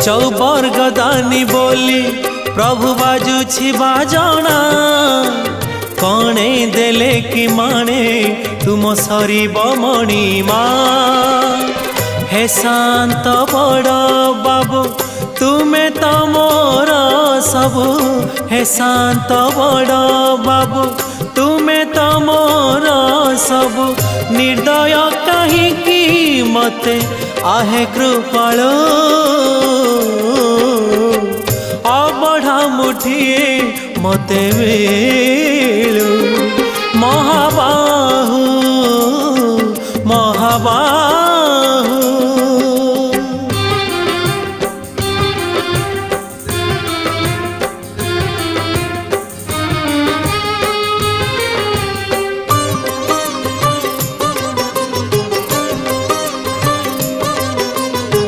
चौबर्ग दानी बोली प्रभु बाजुछि बाजना कणे देले कि माने तुम सरीब मणिमा हे शांत बड़ बाबू तुमे तो मोर सबु हे शांत बड़ बाबू तुमे तो मोर सबु निर्दय कहीं मते आहे कृपाल अबढ़ा मुठिए मते मिलू महाबाहु महाबाहु